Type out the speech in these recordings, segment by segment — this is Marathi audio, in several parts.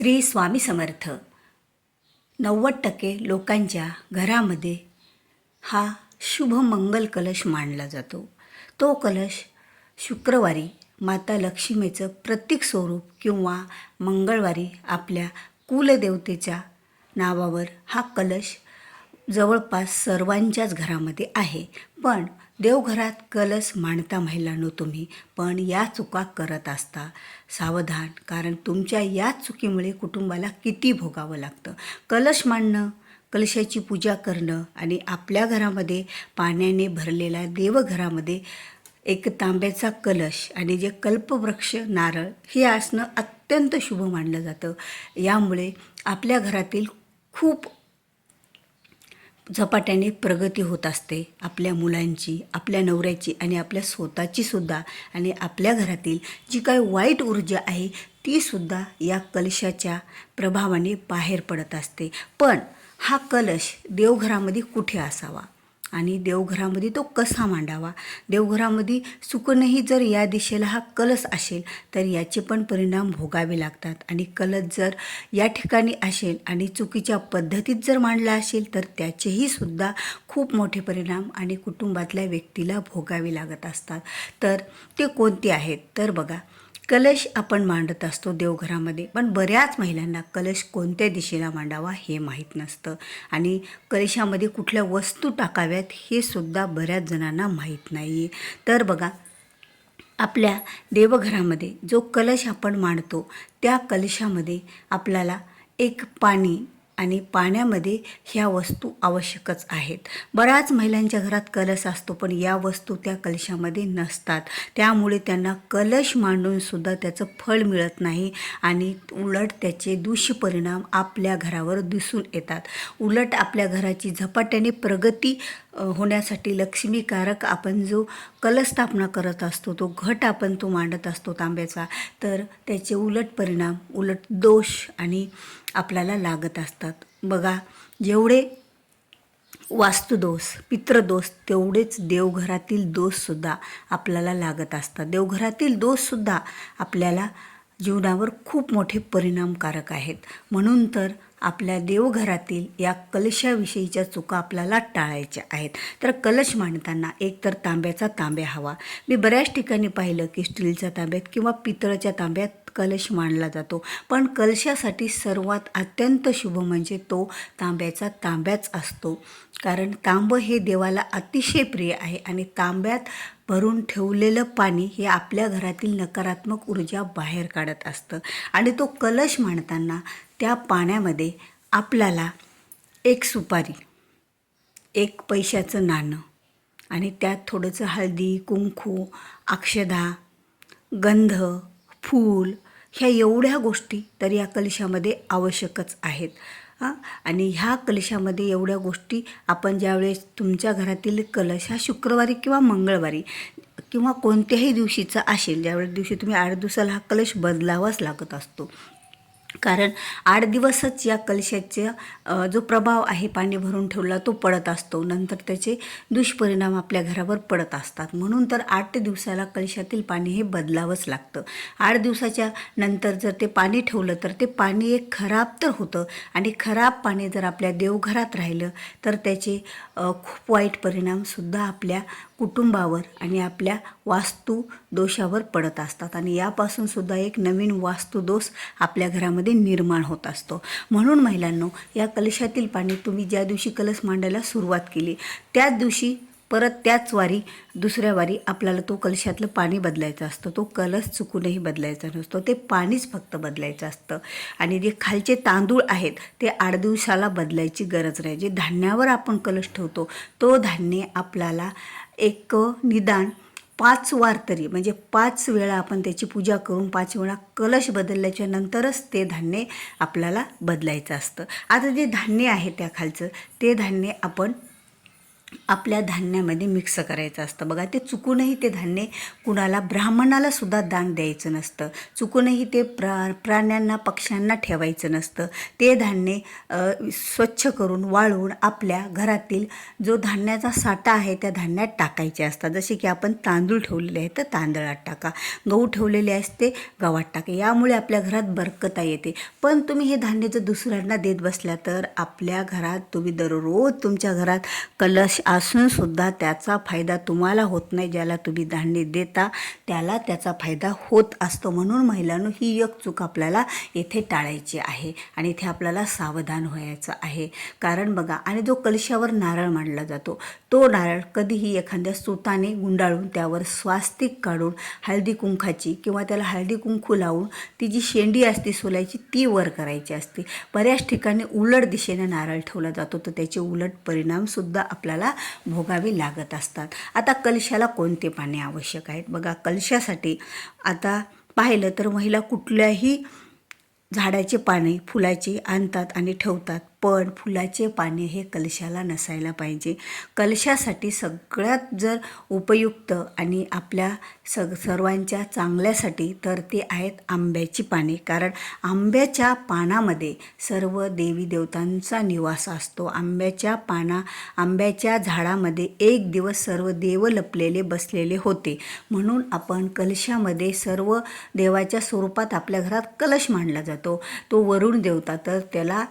श्री स्वामी समर्थ. 90% लोकांच्या घरामध्ये हा शुभ मंगल कलश मांडला जातो. तो कलश शुक्रवारी माता लक्ष्मीचं प्रतीक स्वरूप किंवा मंगळवारी आपल्या कुलदेवतेच्या नावावर हा कलश जवळपास सर्वांच्याच घरामध्ये आहे. पण देवघरात कलश मांडता महिलांनो तुम्ही, पण या चुका करत असता. सावधान, कारण तुमच्या याच चुकीमुळे कुटुंबाला किती भोगावं लागतं. कलश मांडणं, कलशाची पूजा करणं आणि आपल्या घरामध्ये पाण्याने भरलेला देवघरामध्ये एक तांब्याचा कलश आणि जे कल्पवृक्ष नारळ हे असणं अत्यंत शुभ मानलं जातं. यामुळे आपल्या घरातील खूप झपाट्याने प्रगती होत असते. आपल्या मुलांची, आपल्या नवऱ्याची आणि आपल्या स्वतःची सुद्धा, आणि आपल्या घरातील जी काही वाईट ऊर्जा आहे ती सुद्धा या कलशाच्या प्रभावाने बाहेर पडत असते. पण हा कलश देवघरामध्ये कुठे असावा आणि देवघरामध्ये तो कसा मांडावा? देवघरामध्ये चुकूनही जर या दिशेला हा कलश असेल तर याचे पण परिणाम भोगावे लागतात. आणि कलश जर या ठिकाणी असेल आणि चुकीच्या पद्धतीत जर मांडला असेल तर त्याचेही सुद्धा खूप मोठे परिणाम आणि कुटुंबातल्या व्यक्तीला भोगावे लागत असतात. तर ते कोणते आहेत? तर बघा, कलश आपण मांडत असतो देवघरामध्ये, पण बऱ्याच महिलांना कलश कोणत्या दिशेला मांडावा हे माहीत नसतं. आणि कलशामध्ये कुठल्या वस्तू टाकाव्यात हे सुद्धा बऱ्याच जणांना माहीत नाही आहे. तर बघा, आपल्या देवघरामध्ये जो कलश आपण मांडतो त्या कलशामध्ये आपल्याला एक पाणी आणि पाण्यामध्ये ह्या वस्तू आवश्यकच आहेत. बऱ्याच महिलांच्या घरात कलश असतो पण या वस्तू त्या कलशामध्ये नसतात. त्यामुळे त्यांना कलश मांडूनसुद्धा त्याचं फळ मिळत नाही आणि उलट त्याचे दुष्परिणाम आपल्या घरावर दिसून येतात. उलट आपल्या घराची झपाट्याने प्रगती होण्यासाठी लक्ष्मीकारक आपण जो कलश स्थापना करत असतो, तो घट आपण तो मांडत असतो तांब्याचा, तर त्याचे उलट परिणाम, उलट दोष आणि आपल्याला लागत असतात. बघा, जेवढे वास्तुदोष, पितृदोष, तेवढेच देवघरातील दोषसुद्धा आपल्याला लागत असतात. देवघरातील दोषसुद्धा आपल्याला जीवनावर खूप मोठे परिणामकारक आहेत. म्हणून तर आपल्या देवघरातील या कलशाविषयीच्या चुका आपल्याला टाळायच्या आहेत. तर कलश मांडताना एकतर तांब्याचा तांब्या हवा. मी बऱ्याच ठिकाणी पाहिलं की स्टीलच्या तांब्यात किंवा पितळच्या तांब्यात कलश मांडला जातो, पण कलशासाठी सर्वात अत्यंत शुभ म्हणजे तो तांब्याचा तांब्याच असतो. कारण तांबं हे देवाला अतिशय प्रिय आहे आणि तांब्यात भरून ठेवलेलं पाणी हे आपल्या घरातील नकारात्मक ऊर्जा बाहेर काढत असतं. आणि तो कलश मांडताना त्या पाण्यामध्ये आपल्याला एक सुपारी, एक पैशाचं नाणं आणि त्यात थोडंसं हळदी, कुंकू, अक्षदा, गंध, फूल, ह्या एवढ्या गोष्टी तर या कलशामध्ये आवश्यकच आहेत. आणि ह्या कलशामध्ये एवढ्या गोष्टी आपण ज्यावेळेस तुमच्या घरातील कलश हा शुक्रवारी किंवा मंगळवारी किंवा कोणत्याही दिवशीचा असेल, ज्यावेळेस दिवशी तुम्ही 8 दिवसाला हा कलश बदलावाच लागत असतो. कारण 8 दिवसच या कलशाचा जो प्रभाव आहे पाणी भरून ठेवला तो पडत असतो, नंतर त्याचे दुष्परिणाम आपल्या घरावर पडत असतात. म्हणून तर 8 दिवसाला कलशातील पाणी हे बदलावंच लागतं. 8 दिवसाच्या नंतर जर ते पाणी ठेवलं तर ते पाणी एक खराब तर होतं आणि खराब पाणी जर आपल्या देवघरात राहिलं तर त्याचे खूप वाईट परिणामसुद्धा आपल्या कुटुंबावर आणि आपल्या वास्तू दोषावर पडत असतात. आणि यापासून सुद्धा एक नवीन वास्तुदोष आपल्या घरामध्ये निर्माण होत असतो. म्हणून महिलांनो, या कलशातील पाणी तुम्ही ज्या दिवशी कलश मांडायला सुरुवात केली त्याच दिवशी परत त्याच वारी, दुसऱ्या वारी आपल्याला तो कलशातलं पाणी बदलायचं असतं. तो कलश चुकूनही बदलायचा नसतो, ते पाणीच फक्त बदलायचं असतं. आणि जे खालचे तांदूळ आहेत ते 8 दिवसाला बदलायची गरज नाही. जे धान्यावर आपण कलश ठेवतो तो धान्य आपल्याला एक निदान 5 वार तरी, म्हणजे 5 वेळा आपण त्याची पूजा करून 5 वेळा कलश बदलल्याच्या नंतरच ते धान्य आपल्याला बदलायचं असतं. आता जे धान्य आहे त्या खालचं ते धान्य आपण आपल्या धान्यामध्ये मिक्स करायचं असतं बघा. ते चुकूनही ते धान्य कुणाला ब्राह्मणाला सुद्धा दान द्यायचं नसतं. चुकूनही ते प्राण्यांना पक्ष्यांना ठेवायचं नसतं. ते धान्य स्वच्छ करून वाळवून आपल्या घरातील जो धान्याचा साठा आहे त्या धान्यात टाकायचे असतात. जसे की आपण तांदूळ ठेवलेले आहेत तर तांदळात टाका, गहू ठेवलेले असते गव्हात टाका. यामुळे आपल्या घरात बरकता येते. पण तुम्ही हे धान्य जर दुसऱ्यांना देत बसल्या तर आपल्या घरात तुम्ही दररोज तुमच्या घरात कलश असून सुद्धा त्याचा फायदा तुम्हाला होत नाही. ज्याला तुम्ही धान्य देता त्याला त्याचा फायदा होत असतो. म्हणून महिलांनो, ही एक चूक आपल्याला येथे टाळायची आहे आणि इथे आपल्याला सावधान व्हायचं आहे. कारण बघा, आणि जो कलशावर नारळ मांडला जातो तो नारळ कधीही एखाद्या सुताने गुंडाळून त्यावर स्वास्तिक काढून हळदी कुंकाची किंवा त्याला हळदी कुंकू लावून ती जी शेंडी असते सोलायची ती वर करायची असते. बऱ्याच ठिकाणी उलट दिशेने नारळ ठेवला जातो तर त्याचे उलट परिणामसुद्धा आपल्याला भोगावे लागत असतात. आता कलशाला कोणते पाणी आवश्यक आहेत बघा. कलशासाठी आता पाहिलं तर महिला कुठल्याही झाडाचे पाने फुलाचे आणतात आणि ठेवतात, पण फुलाचे पाने हे कलशाला नसायला पाहिजे. कलशासाठी सगळ्यात जर उपयुक्त आणि आपल्या सर्वांच्या चांगल्यासाठी तर ते आहेत आंब्याची पाने. कारण आंब्याच्या पानामध्ये सर्व देवी देवतांचा निवास असतो. आंब्याच्या झाडामध्ये एक दिवस सर्व देव लपलेले बसलेले होते. म्हणून आपण कलशामध्ये सर्व देवाच्या स्वरूपात आपल्या घरात कलश मांडला जातो. तो वरुण देवता, तर त्याला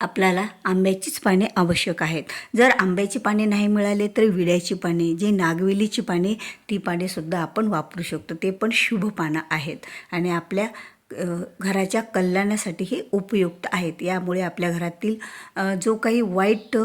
आपल्याला आंब्याचीच पाने आवश्यक आहेत. जर आंब्याची पाने नाही मिळाले तर विड्याची पाने, जे नागवेलीची पाने, ती पानेसुद्धा आपण वापरू शकतो. ते पण शुभ पानं आहेत आणि आपल्या घराच्या कल्याणासाठी हे उपयुक्त आहेत. यामुळे आपल्या घरातील जो काही वाईट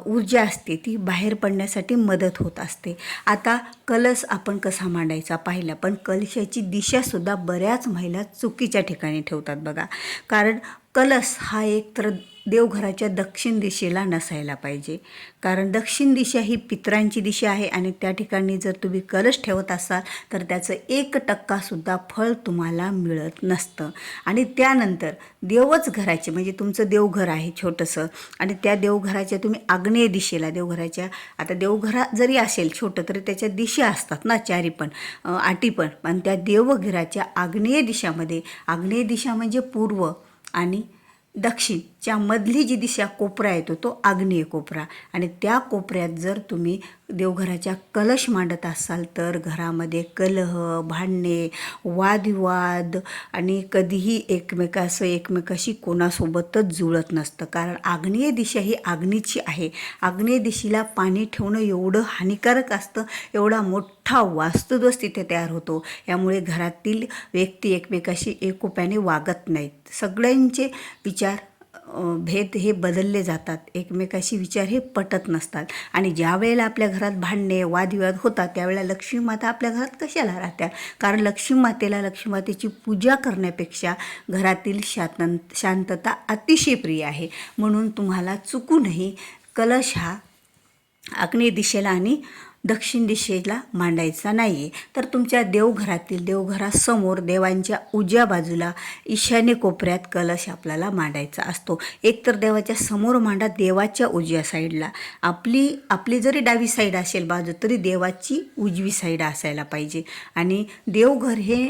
ऊर्जा असते ती बाहेर पडण्यासाठी मदत होत असते. आता कलश आपण कसा मांडायचा पाहिला, पण कलशाची दिशासुद्धा बऱ्याच महिला चुकीच्या ठिकाणी ठेवतात बघा. कारण कलश हा एक तर देवघराच्या दक्षिण दिशेला नसायला पाहिजे. कारण दक्षिण दिशा ही पितरांची दिशा आहे आणि त्या ठिकाणी जर तुम्ही कलश ठेवत असाल तर त्याचं 1% फळ तुम्हाला मिळत नसतं. आणि त्यानंतर देवच घराचे, म्हणजे तुमचं देवघर आहे छोटंसं आणि त्या देवघराच्या तुम्ही आग्नेय दिशेला, देवघराच्या आता देवघरा जरी असेल छोटं तरी त्याच्या दिशा असतात ना चारी पण, आटी पण त्या देवघराच्या आग्नेय दिशामध्ये, आग्नेय दिशा म्हणजे पूर्व आणि दक्षिणच्या मधली जी दिशा कोपरा येतो तो आग्नेय कोपरा, आणि त्या कोपऱ्यात जर तुम्ही देवघराच्या कलश मांडत असाल तर घरामध्ये कलह, भांडणे, वादविवाद आणि कधीही एकमेकाशी कोणासोबतच जुळत नसतं. कारण आग्नेय दिशा ही अग्नीची आहे. आग्नेय दिशेला पाणी ठेवणं एवढं हानिकारक असतं, एवढा मोठा वास्तुदोष तिथे तयार होतो. यामुळे घरातील व्यक्ती एकमेकाशी एकोप्याने वागत नाहीत. सगळ्यांचे विचार भेद हे बदलले जातात. एकमेकाशी विचार हे पटत नसतात. आणि ज्या वेळेला आपल्या घरात भांडणे वादविवाद होतात त्यावेळेला लक्ष्मी माता आपल्या घरात कशाला राहत्या? कारण लक्ष्मी मातेची पूजा करण्यापेक्षा घरातील शांतता अतिशय प्रिय आहे. म्हणून तुम्हाला चुकूनही कलश हा आग्नेय दिशेला आणि दक्षिण दिशेला मांडायचा नाही आहे. तर तुमच्या देवघरासमोर देवांच्या उजव्या बाजूला ईशान्य कोपऱ्यात कलश आपल्याला मांडायचा असतो. एकतर देवाच्या समोर मांडा, देवाच्या उजव्या साईडला. आपली जरी डावी साईड असेल बाजू तरी देवाची उजवी साईड असायला पाहिजे. आणि देवघर हे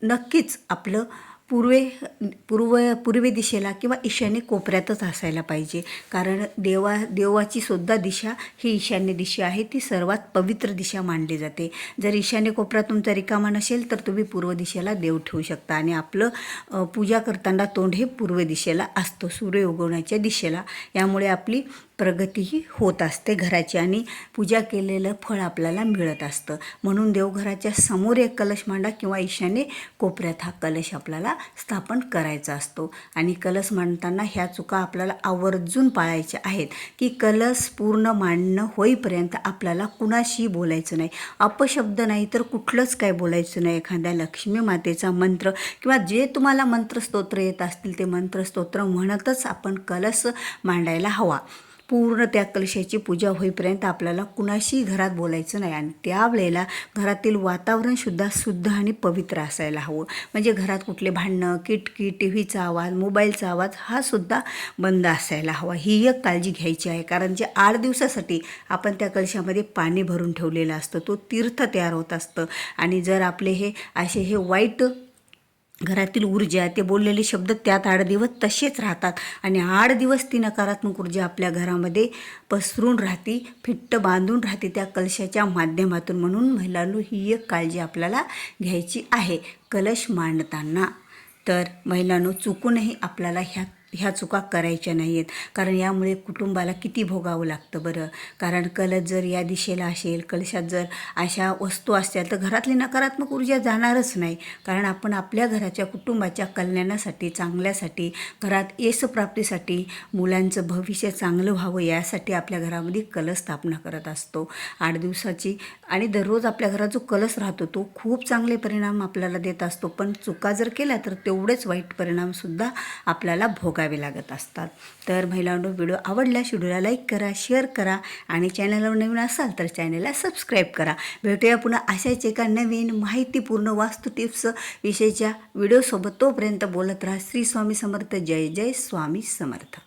नक्कीच आपलं पूर्वे दिशेला किंवा ईशान्य कोपऱ्यातच असायला पाहिजे. कारण देवाची सुद्धा दिशा ही ईशान्य दिशा आहे, ती सर्वात पवित्र दिशा मानली जाते. जर ईशान्य कोपरा तुमचा रिकामा नसेल तर तुम्ही पूर्व दिशेला देव ठेवू शकता आणि आपलं पूजा करताना तोंड हे पूर्व दिशेला असतं, सूर्य उगवण्याच्या दिशेला. यामुळे आपली प्रगतीही होत असते घराची आणि पूजा केलेलं फळ आपल्याला मिळत असतं. म्हणून देवघराच्या समोर एक कलश मांडा किंवा ईशान्य कोपऱ्यात हा कलश आपल्याला स्थापन करायचा असतो. आणि कलश मांडताना ह्या चुका आपल्याला आवर्जून पाळायच्या आहेत की कलश पूर्ण मांडणं होईपर्यंत आपल्याला कुणाशी बोलायचं नाही, अपशब्द नाही तर कुठलंच काय बोलायचं नाही. एखाद्या लक्ष्मी मातेचा मंत्र किंवा जे तुम्हाला मंत्रस्तोत्र येत असतील ते मंत्रस्तोत्र म्हणतच आपण कलश मांडायला हवा. पूर्ण त्या कलशाची पूजा होईपर्यंत आपल्याला कुणाशी घरात बोलायचं नाही आणि त्यावेळेला घरातील वातावरण सुद्धा शुद्ध आणि पवित्र असायला हवं. म्हणजे घरात कुठले भांडणं, किटकिट, टी व्हीचा आवाज, मोबाईलचा आवाज हा सुद्धा बंद असायला हवा. ही एक काळजी घ्यायची आहे. कारण जे 8 दिवसासाठी आपण त्या कलशामध्ये पाणी भरून ठेवलेलं असतं, तो तीर्थ तयार होत असतं आणि जर आपले हे वाईट घरातील ऊर्जा, ते बोललेले शब्द त्यात 8 दिवस तसेच राहतात आणि 8 दिवस ती नकारात्मक ऊर्जा आपल्या घरामध्ये पसरून राहते, फिट्ट बांधून राहते त्या कलशाच्या माध्यमातून. म्हणून महिलांनो, ही एक काळजी आपल्याला घ्यायची आहे कलश मांडताना. तर महिलांनो, चुकूनही आपल्याला ह्या चुका करायच्या नाही आहेत. कारण यामुळे कुटुंबाला किती भोगावं लागतं बरं. कारण कलश जर या दिशेला असेल, कलशात जर अशा वस्तू असतील तर घरातली नकारात्मक ऊर्जा जाणारच नाही. कारण आपण आपल्या घराच्या कुटुंबाच्या कल्याणासाठी, चांगल्यासाठी, घरात यशप्राप्तीसाठी, मुलांचं भविष्य चांगलं व्हावं यासाठी आपल्या घरामध्ये कलश स्थापना करत असतो 8 दिवसाची. आणि दररोज आपल्या घरात जो कलश राहतो तो खूप चांगले परिणाम आपल्याला देत असतो. पण चुका जर केल्या तर तेवढेच वाईट परिणामसुद्धा आपल्याला भोगावे लागत असतात. तर महिलांनो, व्हिडिओ आवडल्यास व्हिडिओला लाईक करा, शेअर करा आणि चॅनलवर नवीन असाल तर चॅनलला सबस्क्राईब करा. भेटूया पुन्हा अशाच एका नवीन माहितीपूर्ण वास्तू टिप्स विषयीच्या व्हिडिओसोबत. तोपर्यंत बोलत राहा. श्री स्वामी समर्थ. जय जय स्वामी समर्थ.